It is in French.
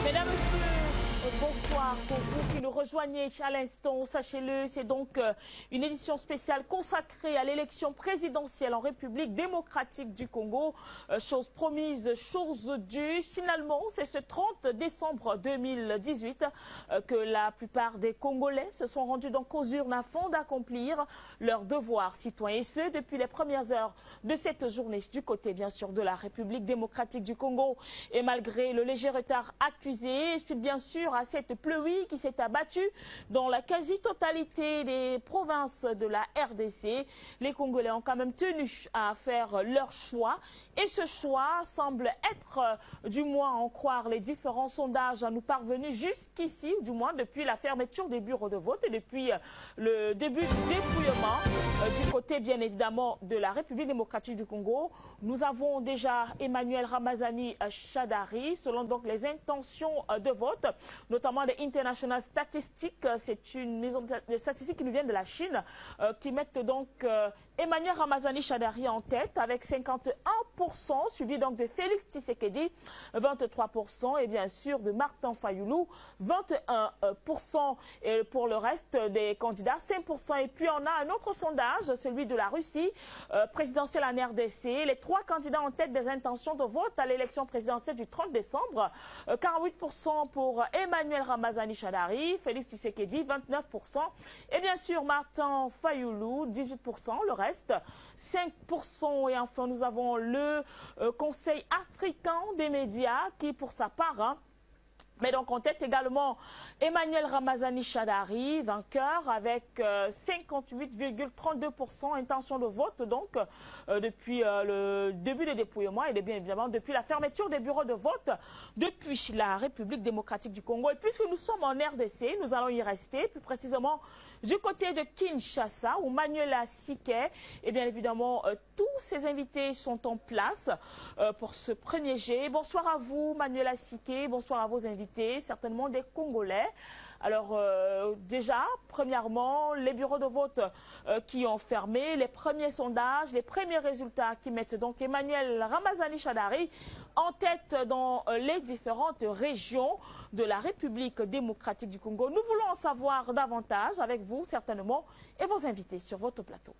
Mesdames, Messieurs, bonsoir pour vous qui nous rejoignez à l'instant. Sachez-le, c'est donc une édition spéciale consacrée à l'élection présidentielle en République démocratique du Congo. Chose promise, chose due. Finalement, c'est ce 30 décembre 2018 que la plupart des Congolais se sont rendus donc aux urnes afin d'accomplir leurs devoirs citoyens. Et ce, depuis les premières heures de cette journée, du côté bien sûr de la République démocratique du Congo. Et malgré le léger retard accusé, suite bien sûr à cette pluie qui s'est abattue dans la quasi-totalité des provinces de la RDC, les Congolais ont quand même tenu à faire leur choix. Et ce choix semble être, du moins en croire les différents sondages à nous parvenus jusqu'ici, du moins depuis la fermeture des bureaux de vote et depuis le début du dépouillement du côté bien évidemment de la République démocratique du Congo. Nous avons déjà Emmanuel Ramazani Shadari, selon donc les intentions de vote, notamment des International Statistics. C'est une maison de statistiques qui nous vient de la Chine, qui mettent donc Emmanuel Ramazani Shadari en tête avec 51%, suivi donc de Félix Tshisekedi, 23%, et bien sûr de Martin Fayoulou, 21%. Et pour le reste des candidats, 5%. Et puis on a un autre sondage, celui de la Russie, présidentielle en RDC. Les trois candidats en tête des intentions de vote à l'élection présidentielle du 30 décembre. 48% pour Emmanuel Ramazani Shadari, Félix Tshisekedi, 29%. Et bien sûr Martin Fayoulou, 18%. Le reste, 5%. Et enfin, nous avons le Conseil africain des médias qui, pour sa part, mais donc en tête également Emmanuel Ramazani Shadari, vainqueur avec 58,32% intention de vote donc depuis le début des dépouillements et bien évidemment depuis la fermeture des bureaux de vote depuis la République démocratique du Congo. Et puisque nous sommes en RDC, nous allons y rester, plus précisément du côté de Kinshasa où Manuela Siké et bien évidemment tous ses invités sont en place pour ce premier jet. Bonsoir à vous Manuela Siké, bonsoir à vos invités, certainement des Congolais. Alors déjà, premièrement, les bureaux de vote qui ont fermé, les premiers sondages, les premiers résultats qui mettent donc Emmanuel Ramazani Shadari en tête dans les différentes régions de la République démocratique du Congo. Nous voulons en savoir davantage avec vous, certainement, et vos invités sur votre plateau.